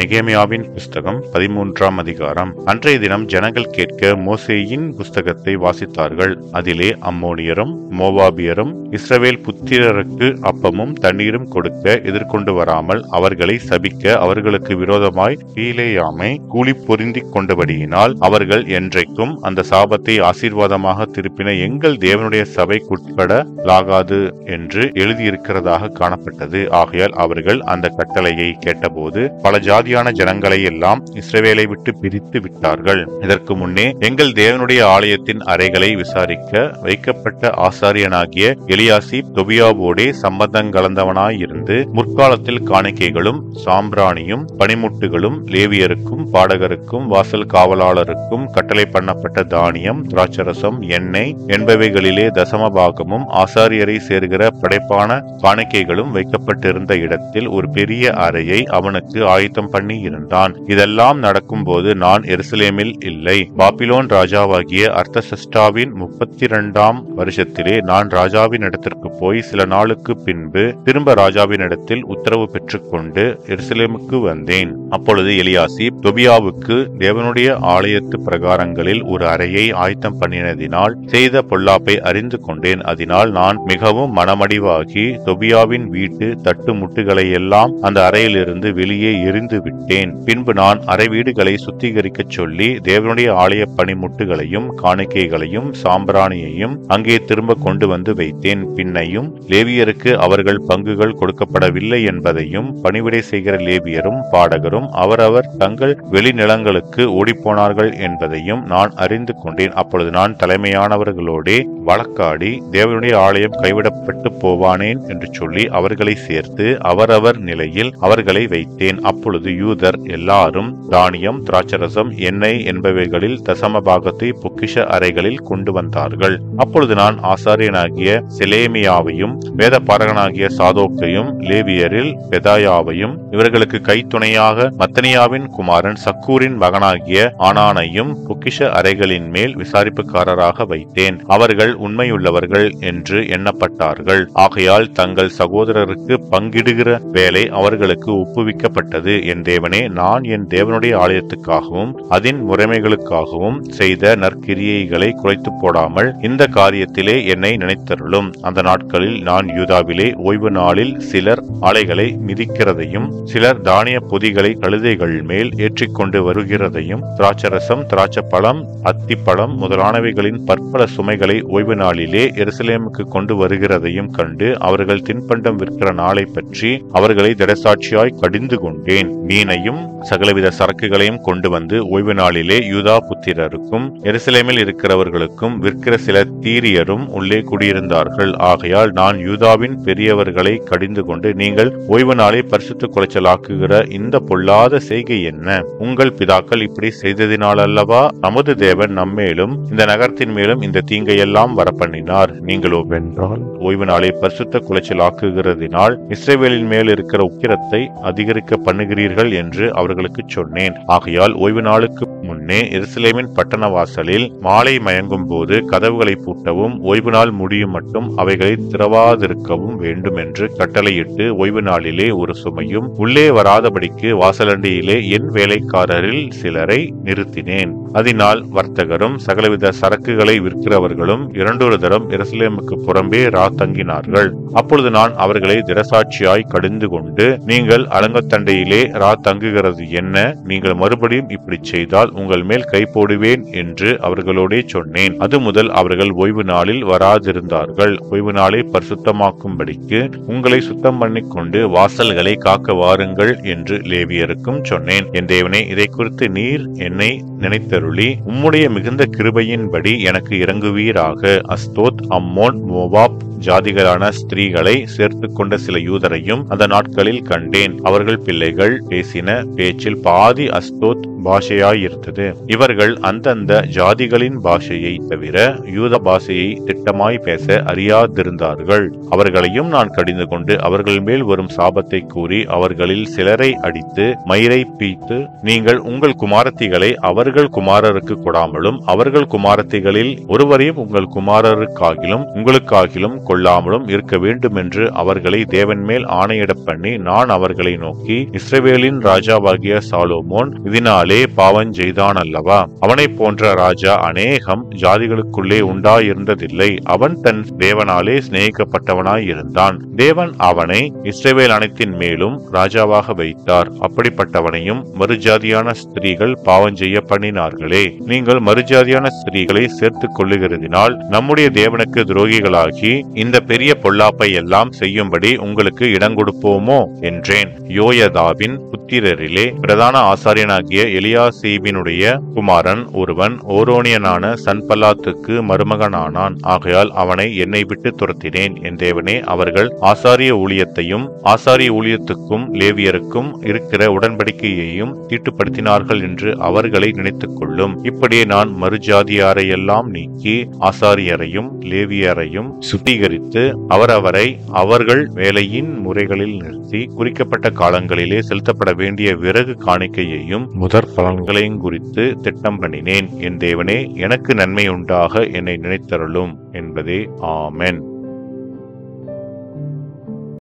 நெகேமியாவின் புஸ்தகம் 13ஆம் அதிகாரம். அன்றைய தினம் ஜனங்கள் கேட்க மோசேயின் புஸ்தகத்தை வாசித்தார்கள். அதிலே அம்மோனியரும் மோவாபியரும் இஸ்ரவேல் புத்திரருக்கு அப்பமும் தண்ணீரும் கொடுக்க எதிர்கொண்டு வராமல் அவர்களை சபிக்க அவர்களுக்கு விரோதமாய் பீலேயாமை கூலி பொருந்திக் கொண்டபடியினால் அவர்கள் என்றைக்கும் அந்த சாபத்தை ஆசீர்வாதமாக திருப்பின எங்கள் தேவனுடைய சபைக்குட்படலாகாது என்று எழுதியிருக்கிறதாக காணப்பட்டது. ஆகையால் அவர்கள் அந்த கட்டளையை கேட்டபோது பல ஜாதியான ஜனங்களை எல்லாம் இஸ்ரவேலை விட்டு பிரித்து விட்டார்கள். இதற்கு முன்னே எங்கள் தேவனுடைய ஆலயத்தின் அறைகளை விசாரிக்க வைக்கப்பட்ட ஆசாரியனாகிய எலியாசிப் தொபியாவோடே சம்பந்தம் கலந்தவனாயிருந்து முற்காலத்தில் காணிக்கைகளும் சாம்பிராணியும் பனிமுட்டுகளும் லேவியருக்கும் பாடகருக்கும் வாசல் காவலாளருக்கும் கட்டளை பண்ணப்பட்ட தானியம் திராட்சரசம் எண்ணெய் என்பவைகளிலே தசமபாகமும் ஆசாரியரை சேர்கிற படைப்பான காணிக்கைகளும் வைக்கப்பட்டிருந்த இடத்தில் ஒரு பெரிய அறையை அவனுக்கு ஆயத்தம் பண்ணி இருந்தான். இதெல்லாம் நடக்கும் போது நான் எருசலேமில் இல்லை. பாபிலோன் ராஜாவாகிய அர்தசஷ்டாவின் 32ஆம் வருஷத்திலே நான் ராஜாவின் இடத்திற்கு போய் சில நாளுக்கு பின்பு திரும்ப ராஜாவின் இடத்தில் உத்தரவு பெற்றுக்கொண்டு எருசலேமுக்கு வந்தேன். அப்பொழுது எலியாசிப் தொபியாவுக்கு தேவனுடைய ஆலயத்து பிரகாரங்களில் ஒரு அறையை ஆயத்தம் பண்ணினதினால் செய்த பொல்லாப்பை அறிந்து கொண்டேன். அதனால் நான் மிகவும் மனமடிவாகி தொபியாவின் வீட்டு தட்டு முட்டுகளை எல்லாம் அந்த அறையிலிருந்து வெளியே எரிந்து விட்டேன். பின்பு நான் அறை வீடுகளை சுத்திகரிக்க சொல்லி தேவனுடைய ஆலய பணிமுட்டுகளையும் காணிக்கைகளையும் சாம்பிராணியையும் அங்கே திரும்ப கொண்டு வந்து வைத்தேன். பின்னையும் லேவியருக்கு அவர்கள் பங்குகள் கொடுக்கப்படவில்லை என்பதையும் பணிவிடை செய்கிற லேவியரும் பாடகரும் அவரவர் தங்கள் வெளிநிலங்களுக்கு ஓடிப்போனார்கள் என்பதையும் நான் அறிந்து கொண்டேன். அப்பொழுது நான் தலைமையானவர்களோடே வழக்காடி தேவனுடைய ஆலயம் கைவிடப்பட்டு போவானேன் என்று சொல்லி அவர்களை சேர்த்து அவரவர் நிலையில் அவர்களை வைத்தேன். அப்பொழுது யூதர் எல்லாரும் தானியம் திராட்சரசம் எண்ணெய் என்பவைகளில் தசம பாகத்தை பொக்கிஷ அறைகளில் கொண்டு வந்தார்கள். அப்பொழுது நான் ஆசாரியனாகிய செலேமியாவையும் வேத பாரகனாகிய சாதோக்கையும் லேவியரில் பெதாயாவையும் இவர்களுக்கு கைத்துணையாக மத்தனியாவின் குமாரன் சக்கூரின் மகனாகிய ஆனானையும் பொக்கிஷ அறைகளின் மேல் விசாரிப்புக்காரராக வைத்தேன். அவர்கள் உண்மையுள்ளவர்கள் என்று எண்ணப்பட்டார்கள். ஆகையால் தங்கள் சகோதரருக்கு பங்கிடுகிற வேலை அவர்களுக்கு ஒப்புவிக்கப்பட்டது. என் தேவனே, நான் என் தேவனுடைய ஆலயத்துக்காகவும் அதன் முறைமைகளுக்காகவும் செய்த நற்கிரியைகளை குறைத்து போடாமல் இந்த காரியத்திலே என்னை நினைத்தருளும். அந்த நாட்களில் நான் யூதாவிலே ஓய்வு நாளில் சிலர் ஆலைகளை மிதிக்கிறதையும் சிலர் தானிய பொதிகளை கழுதைகள் மேல் ஏற்றிக்கொண்டு வருகிறதையும் திராட்சரசம் திராட்சப்பழம் அத்திப்பழம் முதலானவைகளின் பற்பல சுமைகளை ஓய்வு நாளிலே எருசலேமுக்கு கொண்டு வருகிறதையும் கண்டு அவர்கள் தின்பண்டம் விற்கிற நாளை பற்றி அவர்களை திடசாட்சியாய் கடிந்து கொண்டேன். மீனையும் சகலவித சரக்குகளையும் கொண்டு வந்து ஓய்வு நாளிலே யூதா புத்திரருக்கும் எருசலேமில் இருக்கிறவர்களுக்கும் விற்கிற சில தீரியரும் உள்ளே குடியிருந்தார்கள். ஆகையால் நான் யூதாவின் பெரியவர்களை கடிந்து கொண்டு, நீங்கள் ஓய்வு நாளை பரிசுத்த குலைச்சலாக்குகிற இந்த பொல்லாத செய்கை என்ன? உங்கள் பிதாக்கள் இப்படி செய்ததினால் அல்லவா நமது தேவன் நம்மேலும் இந்த நகரத்தின் மேலும் இந்த தீங்கையெல்லாம் வரப்பண்ணினார். நீங்களோ வென்றால் ஓய்வு நாளை பரிசுத்த குலைச்சலாக்குகிறதினால் இஸ்ரவேலின் மேல் இருக்கிற உக்கிரத்தை அதிகரிக்க பண்ணுகிறீர்கள் என்று அவர்களுக்கு சொன்னேன். ஆகையால் ஓய்வு நாளுக்கு முன்னே எருசலேமின் பட்டண வாசலில் மாலை மயங்கும் போது கதவுகளை பூட்டவும் ஓய்வு நாள் முடியும் மட்டும் அவைகளை திறவாதிருக்கவும் வேண்டும் என்று கட்டளையிட்டு ஓய்வு நாளிலே ஒரு சுமையும் உள்ளே வராதபடிக்கு வாசலண்டியிலே என் வேலைக்காரரில் சிலரை நிறுத்தினேன். அதனால் வர்த்தகரும் சகலவித சரக்குகளை விற்கிறவர்களும் 2 தரம் எருசலேமுக்கு புறம்பே தங்கினார்கள். அப்பொழுது நான் அவர்களை திடசாட்சியாய் கடிந்து கொண்டு, நீங்கள் அலங்கத்தண்டையிலே தங்குகிறது என்ன? நீங்கள் மறுபடியும் இப்படி செய்தால் உங்கள் மேல் கை போடுவேன் என்று அவர்களோடே சொன்னேன். அது முதல் அவர்கள் ஓய்வு நாளில் வராதிருந்தார்கள். ஓய்வு நாளை பரிசுத்தமாக்கும்படிக்கு உங்களை சுத்தம் பண்ணிக்கொண்டு வாசல்களை காக்க வாருங்கள் என்று லேவியருக்கும் சொன்னேன். என் தேவனே, இதை குறித்து நீர் என்னை நினைத்தருளி உம்முடைய மிகுந்த கிருபையின்படி எனக்கு இறங்குவீராக. அஸ்தோத் அம்மோன் மோவாப் ஜாதிகளான ஸ்திரீகளை சேர்த்து கொண்ட சில யூதரையும் அந்த நாட்களில் கண்டேன். அவர்கள் பிள்ளைகள் பேசின பேச்சில் பாதி அஸ்தோத் பாஷையாயிருந்தது. இவர்கள் அந்தந்த ஜாதிகளின் பாஷையை தவிர யூத பாஷையை திட்டமாய் பேச அறியாதிருந்தார்கள். அவர்களையும் நான் கடிந்து கொண்டு அவர்கள் மேல் வரும் சாபத்தை கூறி அவர்களில் சிலரை அடித்து மயிரை பீத்து, நீங்கள் உங்கள் குமாரத்திகளை அவர்கள் குமாரருக்கு கொடாமலும் அவர்கள் குமாரத்திகளில் ஒருவரையும் உங்கள் குமாரருக்காகிலும் உங்களுக்காகிலும் கொள்ளாமலும் இருக்க வேண்டும் என்று அவர்களை தேவன் மேல் ஆணையிடப் பண்ணி, நான் அவர்களை நோக்கி, இஸ்ரவேலின் ராஜாவாகிய சாலோமோன் இதனாலே பாவம் செய்தான் அல்லவா? அவனை போன்ற ராஜா அநேகம் ஜாதிகளுக்குள்ளே உண்டாயிருந்ததில்லை. அவன் தன் தேவனாலே சிநேகிக்கப்பட்டவனாய் இருந்தான். தேவன் அவனை இஸ்ரவேல் அனைத்தின் மேலும் ராஜாவாக வைத்தார். அப்படிப்பட்டவனையும் மறுஜாதியான ஸ்திரீகள் பாவம் செய்ய பண்ணினார்களே. நீங்கள் மறுஜாதியான ஸ்திரீகளை சேர்த்துக் கொள்ளுகிறதினால் நம்முடைய தேவனுக்கு துரோகிகளாகி இந்த பெரிய பொல்லாப்பை எல்லாம் செய்யும்படி உங்களுக்கு இடங்கொடுப்போமோ என்றேன். யோயதாவின் புத்திரரிலே பிரதான ஆசாரியனாகிய எலியாசீபினுடைய குமாரன் ஒருவன் ஓரோனியனான சன்பல்லாத்துக்கு மருமகனானான். ஆகையால் அவனை என்னை விட்டு துரத்தினேன். என் தேவனே, அவர்கள் ஆசாரிய ஊழியத்தையும் ஆசாரிய ஊழியத்துக்கும் லேவியருக்கும் இருக்கிற உடன்படிக்கையையும் தீட்டுப்படுத்தினார்கள் என்று அவர்களை நினைத்துக் கொள்ளும். இப்படியே நான் மறுஜாதியாரையெல்லாம் நீக்கி ஆசாரியரையும் லேவியரையும் சுத்திகரித்து அவரவரை அவர்கள் வேலையின் முறைகளில் நிறுத்தி குறிக்கப்பட்ட காலங்களிலே செலுத்தப்பட வேண்டிய விறகு காணிக்கையையும் முதற் பலன்களையும் குறித்து திட்டம் பண்ணினேன். என் தேவனே, எனக்கு நன்மை உண்டாக என்னை நினைத்தருளும் என்பதே. ஆமென்.